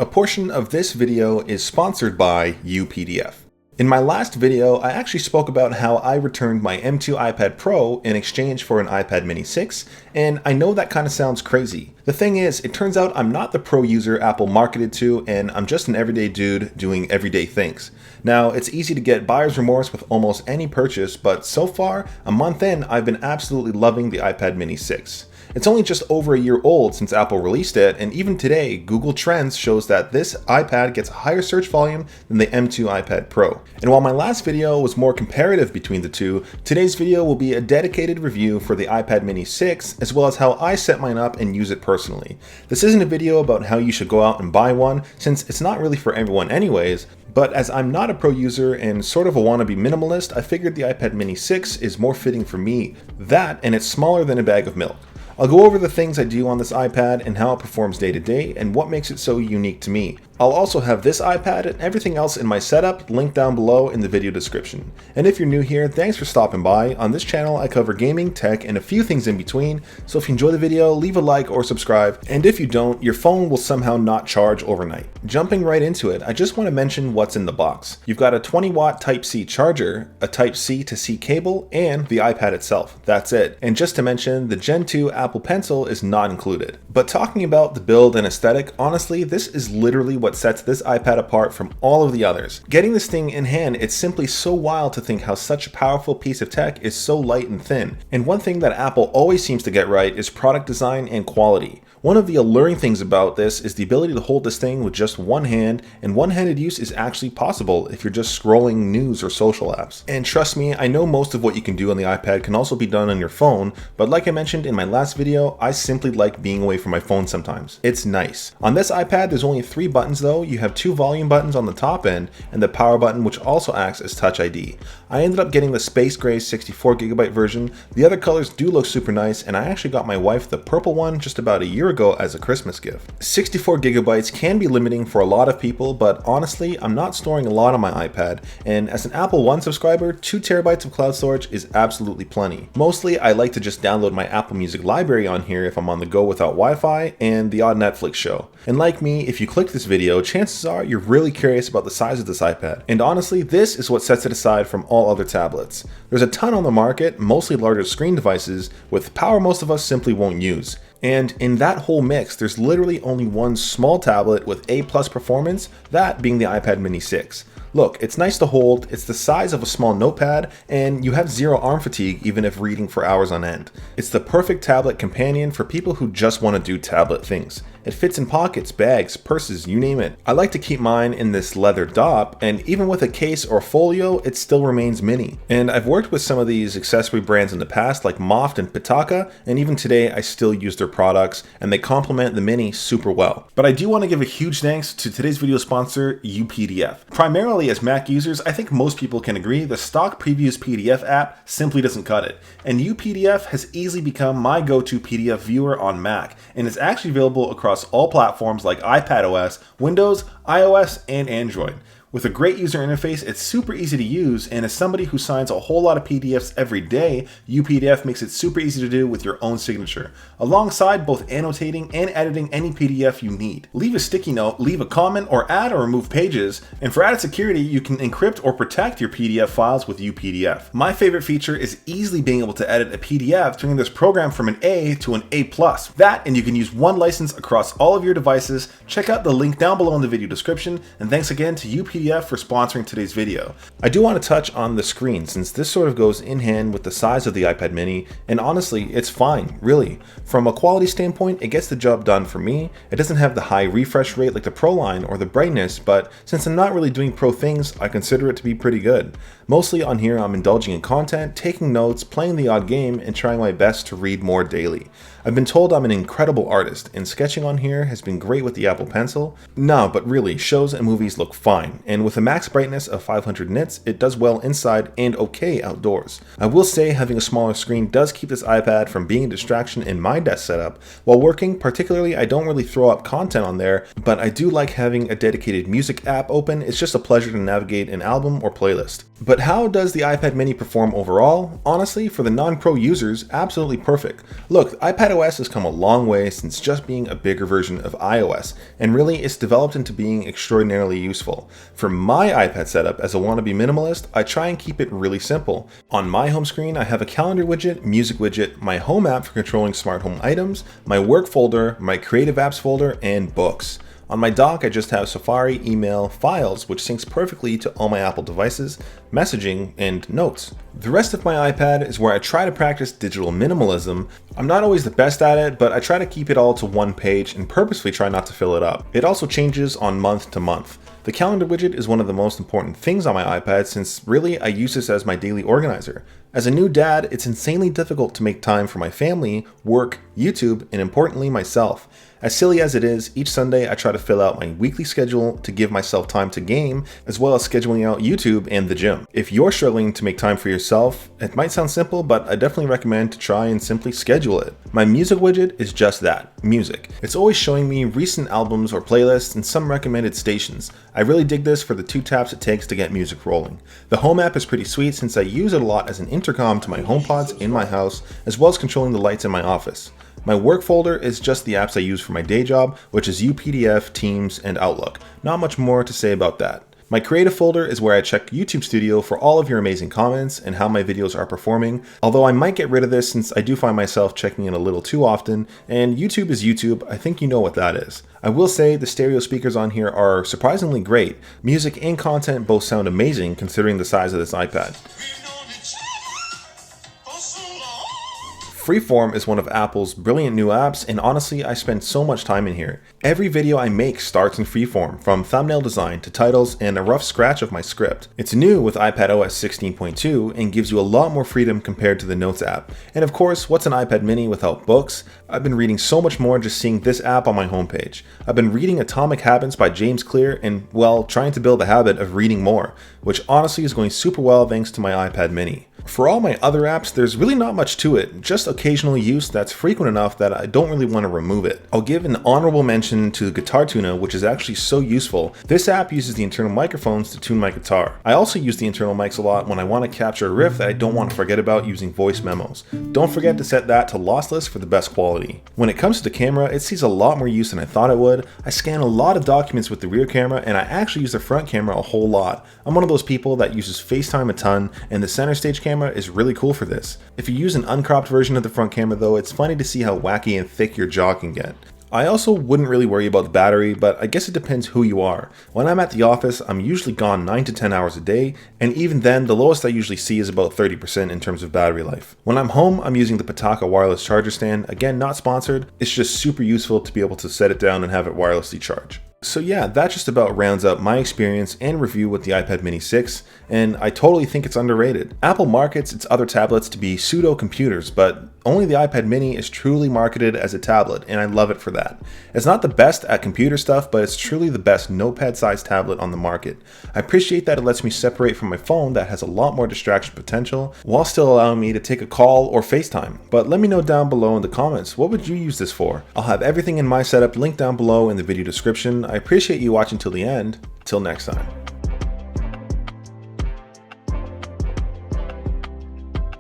A portion of this video is sponsored by UPDF. In my last video, I actually spoke about how I returned my M2 iPad Pro in exchange for an iPad mini 6, and I know that kind of sounds crazy. The thing is, it turns out I'm not the pro user Apple marketed to, and I'm just an everyday dude doing everyday things. Now, it's easy to get buyer's remorse with almost any purchase, but so far, a month in, I've been absolutely loving the iPad mini 6. It's only just over a year old since Apple released it, and even today, Google Trends shows that this iPad gets a higher search volume than the M2 iPad Pro. And while my last video was more comparative between the two, today's video will be a dedicated review for the iPad mini 6, as well as how I set mine up and use it personally. This isn't a video about how you should go out and buy one, since it's not really for everyone anyways, but as I'm not a pro user and sort of a wannabe minimalist, I figured the iPad mini 6 is more fitting for me. That, and it's smaller than a bag of milk. I'll go over the things I do on this iPad and how it performs day to day and what makes it so unique to me. I'll also have this iPad and everything else in my setup linked down below in the video description. And if you're new here, thanks for stopping by. On this channel, I cover gaming, tech, and a few things in between, so if you enjoy the video, leave a like or subscribe, and if you don't, your phone will somehow not charge overnight. Jumping right into it, I just want to mention what's in the box. You've got a 20-watt Type-C charger, a Type-C to C cable, and the iPad itself. That's it. And just to mention, the Gen 2 Apple Pencil is not included. But talking about the build and aesthetic, honestly, this is literally what sets this iPad apart from all of the others. Getting this thing in hand, it's simply so wild to think how such a powerful piece of tech is so light and thin. And one thing that Apple always seems to get right is product design and quality. One of the alluring things about this is the ability to hold this thing with just one hand, and one-handed use is actually possible if you're just scrolling news or social apps. And trust me, I know most of what you can do on the iPad can also be done on your phone, but like I mentioned in my last video, I simply like being away from my phone sometimes. It's nice. On this iPad, there's only 3 buttons though. You have 2 volume buttons on the top end, and the power button which also acts as Touch ID. I ended up getting the space gray 64GB version. The other colors do look super nice, and I actually got my wife the purple one just about a year ago as a Christmas gift. 64GB can be limiting for a lot of people, but honestly, I'm not storing a lot on my iPad, and as an Apple One subscriber, 2TB of cloud storage is absolutely plenty. Mostly, I like to just download my Apple Music library on here if I'm on the go without Wi-Fi, and the odd Netflix show. And like me, if you click this video, chances are you're really curious about the size of this iPad. And honestly, this is what sets it aside from all other tablets. There's a ton on the market, mostly larger screen devices, with power most of us simply won't use. And in that whole mix, there's literally only one small tablet with A+ performance, that being the iPad mini 6. Look, it's nice to hold, it's the size of a small notepad, and you have zero arm fatigue even if reading for hours on end. It's the perfect tablet companion for people who just want to do tablet things. It fits in pockets, bags, purses, you name it. I like to keep mine in this leather dop, and even with a case or folio, it still remains mini. And I've worked with some of these accessory brands in the past like Moft and Pitaka, and even today I still use their products, and they complement the mini super well. But I do want to give a huge thanks to today's video sponsor, UPDF. Primarily as Mac users, I think most people can agree the stock previews PDF app simply doesn't cut it. And UPDF has easily become my go-to PDF viewer on Mac, and it's actually available across all platforms like iPadOS, Windows, iOS, and Android. With a great user interface, it's super easy to use, and as somebody who signs a whole lot of PDFs every day, UPDF makes it super easy to do with your own signature, alongside both annotating and editing any PDF you need. Leave a sticky note, leave a comment, or add or remove pages, and for added security, you can encrypt or protect your PDF files with UPDF. My favorite feature is easily being able to edit a PDF, turning this program from an A to an A+. That, and you can use one license across all of your devices. Check out the link down below in the video description, and thanks again to UPDF for sponsoring today's video. I do want to touch on the screen since this sort of goes in hand with the size of the iPad mini, and honestly, it's fine, really. From a quality standpoint, it gets the job done for me. It doesn't have the high refresh rate like the Pro line or the brightness, but since I'm not really doing pro things, I consider it to be pretty good. Mostly on here, I'm indulging in content, taking notes, playing the odd game, and trying my best to read more daily. I've been told I'm an incredible artist, and sketching on here has been great with the Apple Pencil. No, but really, shows and movies look fine, and with a max brightness of 500 nits, it does well inside and okay outdoors. I will say having a smaller screen does keep this iPad from being a distraction in my desk setup. While working, particularly, I don't really throw up content on there, but I do like having a dedicated music app open. It's just a pleasure to navigate an album or playlist. But how does the iPad mini perform overall? Honestly, for the non-pro users, absolutely perfect. Look, iPadOS has come a long way since just being a bigger version of iOS, and really it's developed into being extraordinarily useful. For my iPad setup as a wannabe minimalist, I try and keep it really simple. On my home screen, I have a calendar widget, music widget, my home app for controlling smart home items, my work folder, my creative apps folder, and books. On my dock, I just have Safari, email, files, which syncs perfectly to all my Apple devices, messaging, and notes. The rest of my iPad is where I try to practice digital minimalism. I'm not always the best at it, but I try to keep it all to one page and purposely try not to fill it up. It also changes on month to month. The calendar widget is one of the most important things on my iPad since really I use this as my daily organizer. As a new dad, it's insanely difficult to make time for my family, work, YouTube, and importantly myself. As silly as it is, each Sunday I try to fill out my weekly schedule to give myself time to game, as well as scheduling out YouTube and the gym. If you're struggling to make time for yourself, it might sound simple, but I definitely recommend to try and simply schedule it. My music widget is just that, music. It's always showing me recent albums or playlists and some recommended stations. I really dig this for the 2 taps it takes to get music rolling. The home app is pretty sweet since I use it a lot as an intercom to my HomePods in my house, as well as controlling the lights in my office. My work folder is just the apps I use for my day job, which is UPDF, Teams, and Outlook. Not much more to say about that. My creative folder is where I check YouTube Studio for all of your amazing comments and how my videos are performing, although I might get rid of this since I do find myself checking in a little too often, and YouTube is YouTube, I think you know what that is. I will say the stereo speakers on here are surprisingly great. Music and content both sound amazing considering the size of this iPad. Freeform is one of Apple's brilliant new apps, and honestly, I spend so much time in here. Every video I make starts in Freeform, from thumbnail design to titles and a rough scratch of my script. It's new with iPadOS 16.2 and gives you a lot more freedom compared to the Notes app. And of course, what's an iPad mini without books? I've been reading so much more just seeing this app on my homepage. I've been reading Atomic Habits by James Clear and, well, trying to build the habit of reading more, which honestly is going super well thanks to my iPad mini. For all my other apps, there's really not much to it, just occasional use that's frequent enough that I don't really want to remove it. I'll give an honorable mention to Guitar Tuner, which is actually so useful. This app uses the internal microphones to tune my guitar. I also use the internal mics a lot when I want to capture a riff that I don't want to forget about using voice memos. Don't forget to set that to lossless for the best quality. When it comes to the camera, it sees a lot more use than I thought it would. I scan a lot of documents with the rear camera, and I actually use the front camera a whole lot. I'm one of those people that uses FaceTime a ton, and the center stage camera is really cool for this. If you use an uncropped version of the front camera though, it's funny to see how wacky and thick your jaw can get. I also wouldn't really worry about the battery, but I guess it depends who you are. When I'm at the office, I'm usually gone 9 to 10 hours a day, and even then, the lowest I usually see is about 30% in terms of battery life. When I'm home, I'm using the Pitaka wireless charger stand. Again, not sponsored. It's just super useful to be able to set it down and have it wirelessly charge. So yeah, that just about rounds up my experience and review with the iPad mini 6, and I totally think it's underrated. Apple markets its other tablets to be pseudo-computers, but only the iPad mini is truly marketed as a tablet, and I love it for that. It's not the best at computer stuff, but it's truly the best notepad-sized tablet on the market. I appreciate that it lets me separate from my phone that has a lot more distraction potential, while still allowing me to take a call or FaceTime. But let me know down below in the comments, what would you use this for? I'll have everything in my setup linked down below in the video description. I appreciate you watching till the end. Till next time.